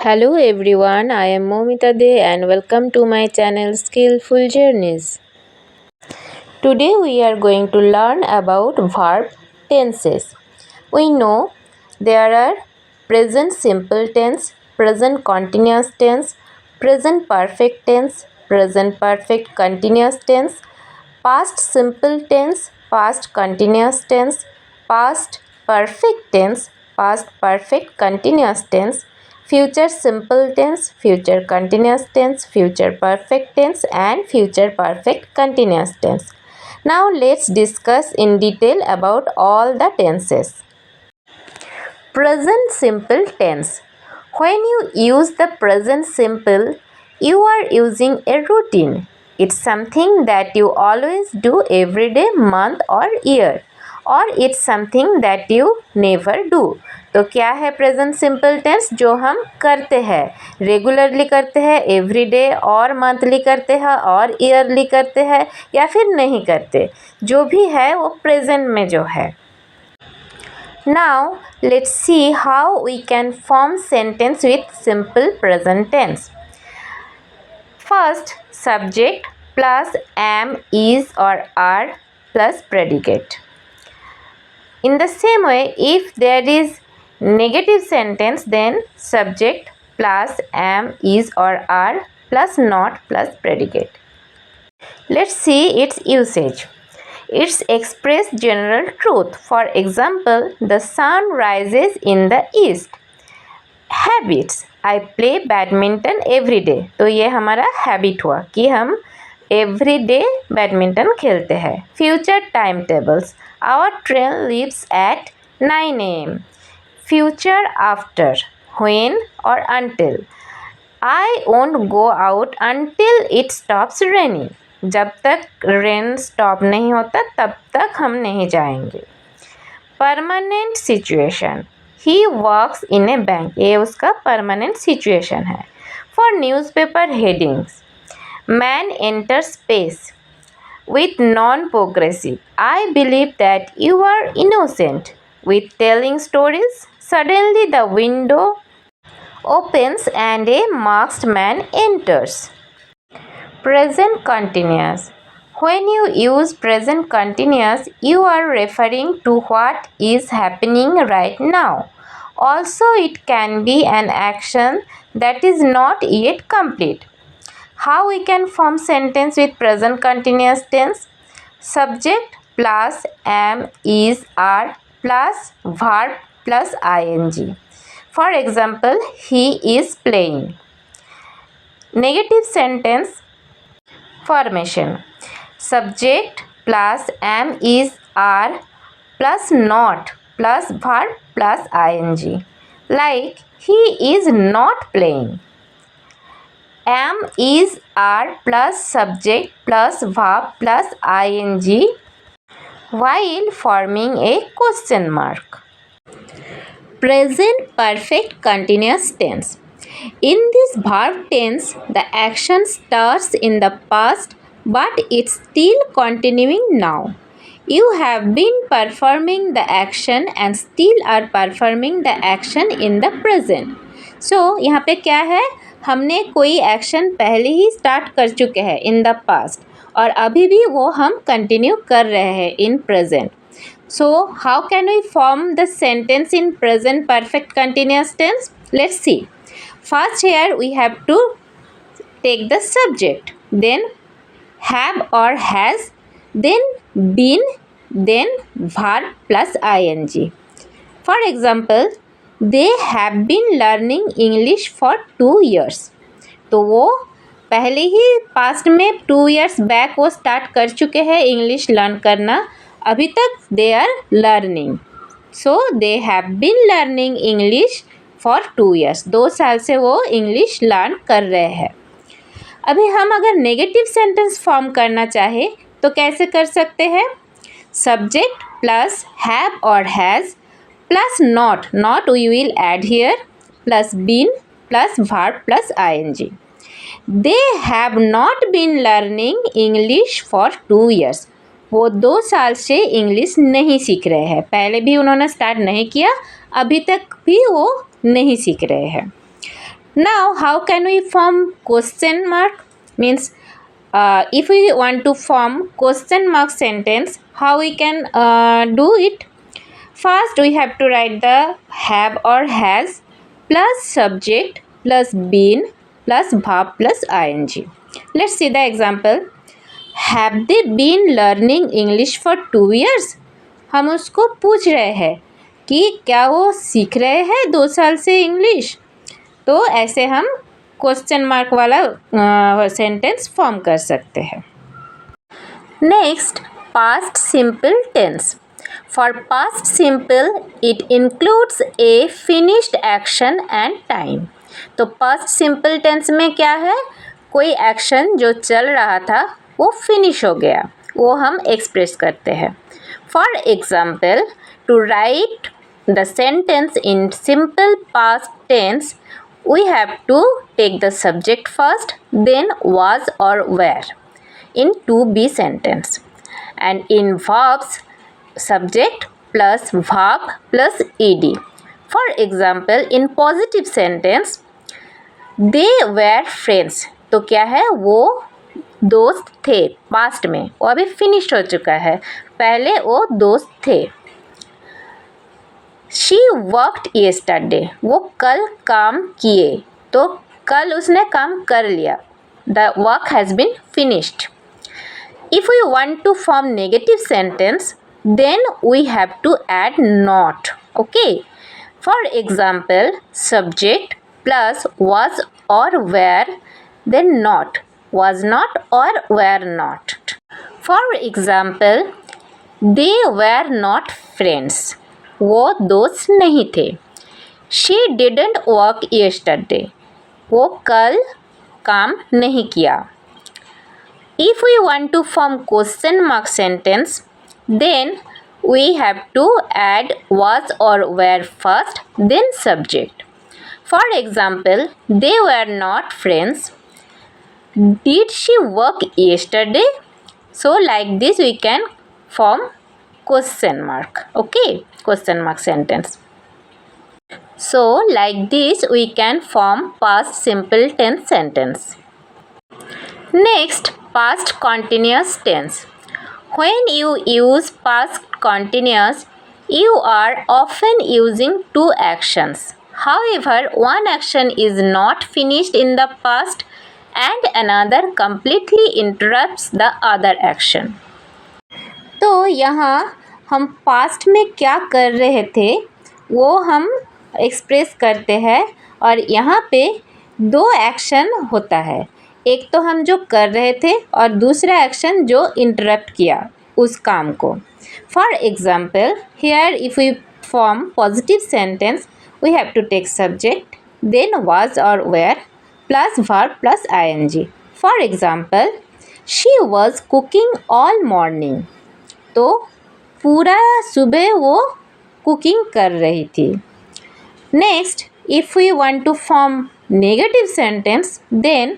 Hello everyone, I am Momita De and welcome to my channel Skillful Journeys. Today we are going to learn about verb tenses. We know there are present simple tense, present continuous tense, present perfect tense, present perfect continuous tense, past simple tense, past continuous tense, past perfect tense, past perfect continuous tense, future simple tense, future continuous tense, future perfect tense and future perfect continuous tense. Now let's discuss in detail about all the tenses. Present simple tense. When you use the present simple, you are using a routine. It's something that you always do every day, month or year. और it's something that you never do. तो क्या है present simple tense? जो हम करते हैं, regularly करते हैं, एवरी डे और मंथली करते हैं और ईयरली करते हैं या फिर नहीं करते, जो भी है वो प्रेजेंट में जो है. Now let's see how we can form sentence with simple present tense. First, subject plus am, is or are plus predicate. In the same way, if there is negative sentence, then subject plus am, is or are plus not plus predicate. Let's see its usage. It's express general truth. For example, the sun rises in the east. Habits. I play badminton every day. तो ये हमारा habit हुआ कि हम every day badminton खेलते हैं. Future timetables. Our train leaves at 9 a.m. Future after. When or until. I won't go out until it stops raining. जब तक रेन स्टॉप नहीं होता तब तक हम नहीं जाएंगे. Permanent situation. He works in a bank. ये उसका परमानेंट सिचुएशन है. For newspaper headings. Man enter space with non progressive. I believe that you are innocent. With telling stories. Suddenly the window opens and a masked man enters. Present continuous. When you use present continuous, you are referring to what is happening right now. Also, it can be an action that is not yet complete. How we can form sentence with present continuous tense? Subject plus am, is, are plus verb plus ing. For example, he is playing. Negative sentence formation. Subject plus am, is, are plus not plus verb plus ing. Like, he is not playing. Am, is, are plus subject plus verb plus ing while forming a question mark. Present perfect continuous tense. In this verb tense, the action starts in the past but it's still continuing now. You have been performing the action and still are performing the action in the present. So, यहाँ पे क्या है? हमने कोई action पहले ही start कर चुके हैं इन द पास्ट और अभी भी वो हम कंटिन्यू कर रहे हैं in present. So, how can we form the sentence in present perfect continuous tense? Let's see. First here we have to take the subject, then have or has, then been, then verb plus ing. For example, they have been learning English for 2 years. तो वो पहले ही past में 2 years back वो start कर चुके हैं English learn करना. अभी तक they are learning. So they have been learning English for 2 years. 2 साल से वो इंग्लिश लर्न कर रहे हैं. अभी हम अगर नेगेटिव सेंटेंस फॉर्म करना चाहे तो कैसे कर सकते हैं? सब्जेक्ट प्लस हैव और has plus not we will add here plus been plus verb plus ing. They have not been learning English for 2 years. वो 2 साल से इंग्लिश नहीं सीख रहे हैं. पहले भी उन्होंने स्टार्ट नहीं किया, अभी तक भी वो नहीं सीख रहे हैं. Now, how can we form question mark? Means, if we want to form question mark sentence, how we can do it? First, we have to write the have or has plus subject plus been plus verb plus ing. Let's see the example. Have they been learning English for 2 years? हम उसको पूछ रहे हैं कि क्या वो सीख रहे हैं 2 साल से इंग्लिश. तो ऐसे हम क्वेश्चन मार्क वाला सेंटेंस फॉर्म कर सकते हैं. Next, past simple tense. For past simple it includes a finished action and time. तो पास्ट सिंपल टेंस में क्या है? कोई एक्शन जो चल रहा था वो फिनिश हो गया, वो हम एक्सप्रेस करते हैं. For example, to write the sentence in simple past tense, we have to take the subject first, then was or were in to be sentence, and in verbs, subject plus verb plus ed. For example, in positive sentence, they were friends. तो क्या है? वो दोस्त थे past में, वो अभी finished हो चुका है, पहले वो दोस्त थे. शी वर्कड येस्टरडे, वो कल काम किए, तो कल उसने काम कर लिया. The work has been finished. If we want to form negative sentence, then we have to add not. Okay, for example, subject plus was or were, then not, was not or were not. For example, they were not friends. वो दोस्त नहीं थे. She didn't work yesterday. वो कल काम नहीं किया. If we want to form question mark sentence, then we have to add was or were first, then subject. For example, they were not friends. Did she work yesterday? So like this we can form question mark. Okay, question mark sentence. So like this we can form past simple tense sentence. Next, past continuous tense. When you use past continuous, you are often using two actions. However, one action is not finished in the past and another completely interrupts the other action. तो यहाँ हम past में क्या कर रहे थे वो हम एक्सप्रेस करते हैं, और यहाँ पे दो एक्शन होता है. एक तो हम जो कर रहे थे और दूसरा एक्शन जो इंटरप्ट किया उस काम को. For example, here if we form positive sentence, we have to take subject, then was or were plus verb plus ing. For example, she was cooking all morning. तो पूरा सुबह वो कुकिंग कर रही थी. Next, if we want to form negative sentence, then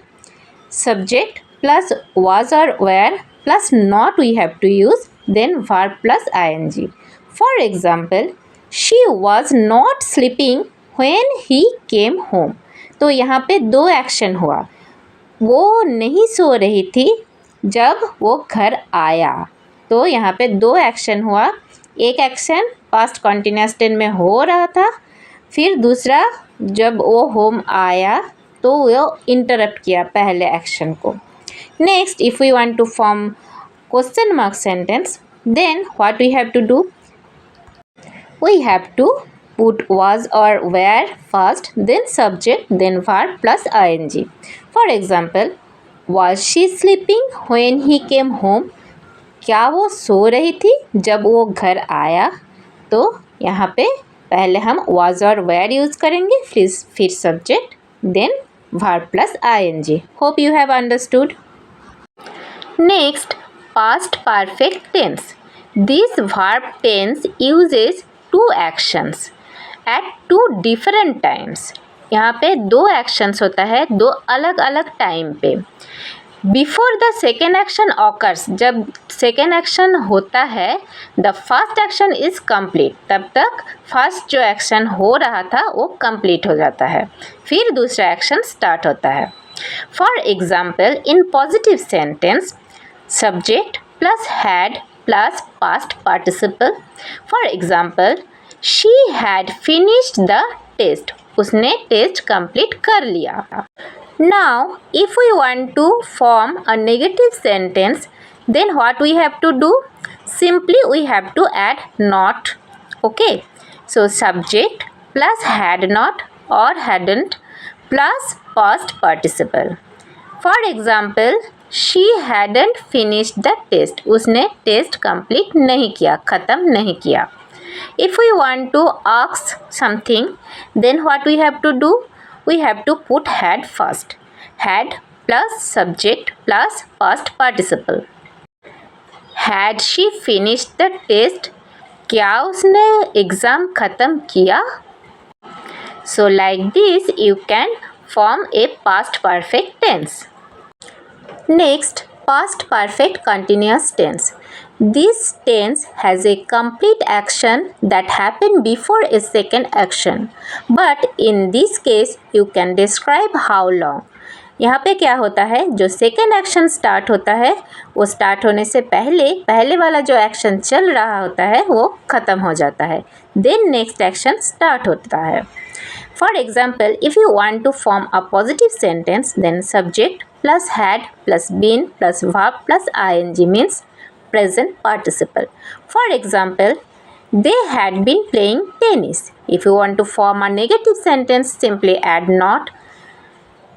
subject plus was or were plus not we have to use, then verb plus ing. For example, she was not sleeping when he came home. तो यहाँ पे दो action हुआ. वो नहीं सो रही थी जब वो घर आया. तो यहाँ पे दो एक्शन हुआ. एक एक्शन पास्ट कॉन्टिन्यूअस टेंस में हो रहा था, फिर दूसरा जब वो होम आया तो वो इंटरप्ट किया पहले एक्शन को. Next, if we want to form question mark sentence, then what we have to do? We have to put was or were first, then subject, then verb plus ing. For example, was she sleeping when he came home? क्या वो सो रही थी जब वो घर आया? तो यहाँ पे पहले हम was और were यूज़ करेंगे, फिर subject, then verb plus ing. Hope you have understood. Next, past perfect tense. This verb tense uses two actions at two different times. यहाँ पे दो एक्शंस होता है दो अलग अलग टाइम पे. Before the second action occurs, जब सेकेंड एक्शन होता है, the first action is complete, तब तक फर्स्ट जो एक्शन हो रहा था वो कंप्लीट हो जाता है, फिर दूसरा एक्शन स्टार्ट होता है. For example, in positive sentence subject plus had plus past participle. For example, she had finished the test, उसने टेस्ट कंप्लीट कर लिया. Now, if we want to form a negative sentence, then what we have to do? Simply we have to add not. Okay. So, subject plus had not or hadn't plus past participle. For example, she hadn't finished the test. उसने test complete नहीं किया, ख़त्म नहीं किया. If we want to ask something, then what we have to do? We have to put had first. Had plus subject plus past participle. Had she finished the test? क्या उसने exam ख़त्म किया? So like this you can form a past perfect tense. Next, past perfect continuous tense. This tense has a complete action that happened before a second action. But in this case, you can describe how long. यहाँ पे क्या होता है, जो second action start होता है वो start होने से पहले वाला जो एक्शन चल रहा होता है वो ख़त्म हो जाता है, देन नेक्स्ट एक्शन स्टार्ट होता है. For example, if you want to form a positive sentence, then subject plus had plus been plus verb plus I N G means present participle. For example, they had been playing tennis. If you want to form a negative sentence, simply add not.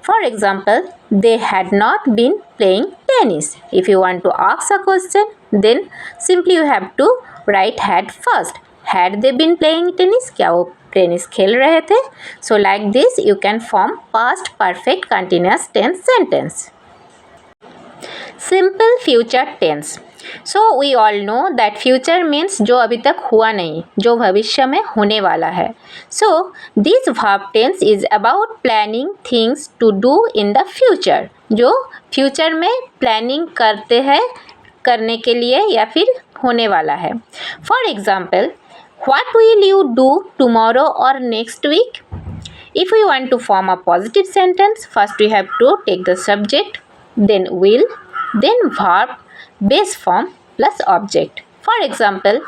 For example, they had not been playing tennis. If you want to ask a question, then simply you have to write had first. Had they been playing tennis? क्या वो tennis खेल रहे थे? So like this you can form past perfect continuous tense sentence. Simple future tense. So we all know that future means जो अभी तक हुआ नहीं, जो भविष्य में होने वाला है. So this verb tense is about planning things to do in the future. जो future में planning करते हैं करने के लिए या फिर होने वाला है. For example, what will you do tomorrow or next week? If we want to form a positive sentence, first we have to take the subject, then will, then verb, base form plus object. For example,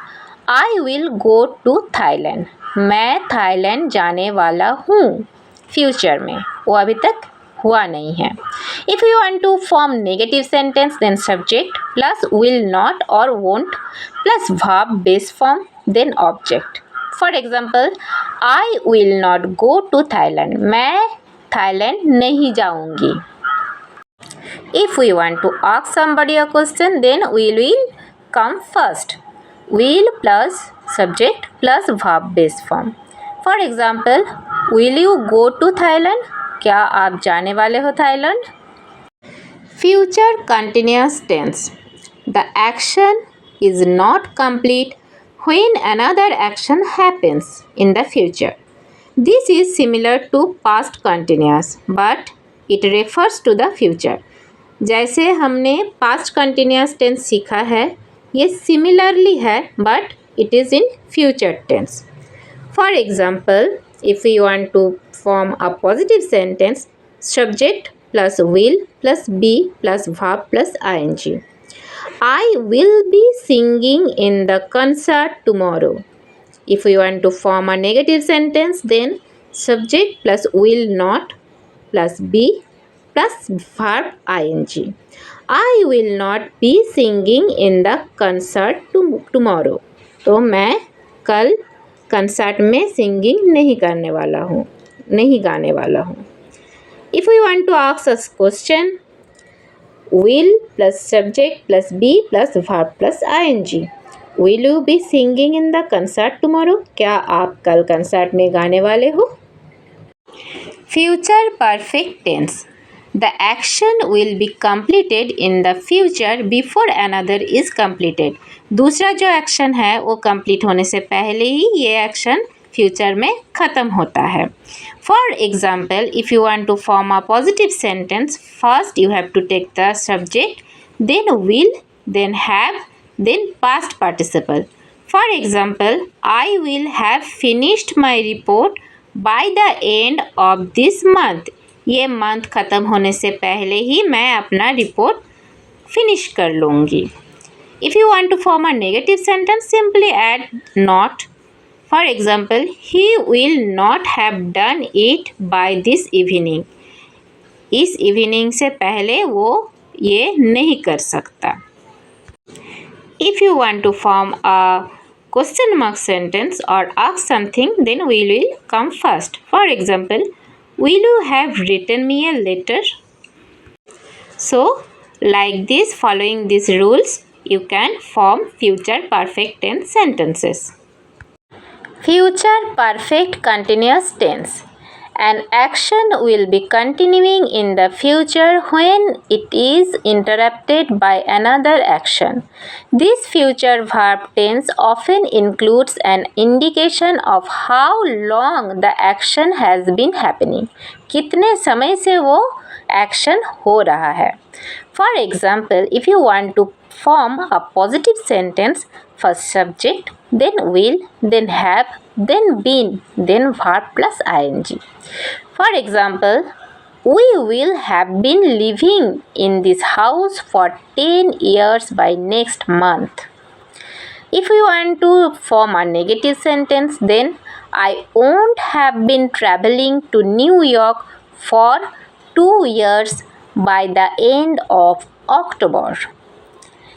I will go to Thailand. मैं Thailand जाने वाला हूँ. Future में, वो अभी तक हुआ नहीं है. If you want to form negative sentence, then subject plus will not or won't plus verb base form then object. For example, I will not go to Thailand. मैं थाईलैंड नहीं जाऊँगी. If we want to ask somebody a question, then will come first. Will plus subject plus verb base form. For example, will you go to Thailand? क्या आप जाने वाले हो Thailand? Future continuous tense. The action is not complete when another action happens in the future. This is similar to past continuous, but it refers to the future. जैसे हमने past continuous tense सीखा है, ये similarly है but it is in future tense. For example, if you want to form a positive sentence, subject plus will plus be plus verb plus I N G. I will be singing in the concert tomorrow. If you want to form a negative sentence, then subject plus will not plus be plus verb ing. I will not be singing in the concert tomorrow. तो मैं कल concert में singing नहीं करने वाला हूँ, नहीं गाने वाला हूँ. If we want to ask a question, will plus subject plus be plus verb plus ing. Will you be singing in the concert tomorrow? क्या आप कल कंसर्ट में गाने वाले हो? Future perfect tense. The action will be completed in the future before another is completed. दूसरा जो action है वो कंप्लीट होने से पहले ही ये एक्शन फ्यूचर में ख़त्म होता है. For example, if you want to form a positive sentence, first you have to take the subject, then will, then have, then past participle. For example, I will have finished my report by the end of this month. ये month ख़त्म होने से पहले ही मैं अपना report finish कर लूँगी. If you want to form a negative sentence, simply add not. For example, he will not have done it by this evening. इस evening से पहले वो ये नहीं कर सकता. If you want to form a question mark sentence or ask something, then will come first. For example, will you have written me a letter? So, like this, following these rules, you can form future perfect tense sentences. Future perfect continuous tense. An action will be continuing in the future when it is interrupted by another action. This future verb tense often includes an indication of how long the action has been happening. कितने समय से वो action हो रहा है. For example, if you want to form a positive sentence, first subject, then will, then have, then been, then verb plus ing. For example, we will have been living in this house for 10 years by next month. If we want to form a negative sentence, then I won't have been traveling to New York for 2 years by the end of October.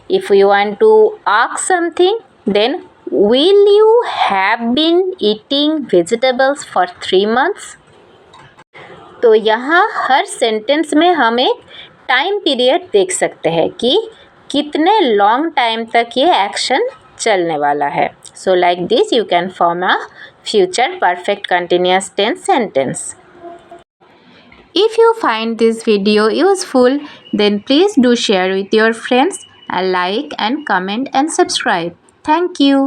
If we want to ask something, then will you have been eating vegetables for 3 months? तो यहाँ हर sentence में हम एक time period देख सकते हैं कि कितने लॉन्ग टाइम तक ये एक्शन चलने वाला है. So like this you can form a future perfect continuous tense sentence. If you find this video useful, then please do share with your friends, like and comment and subscribe. Thank you.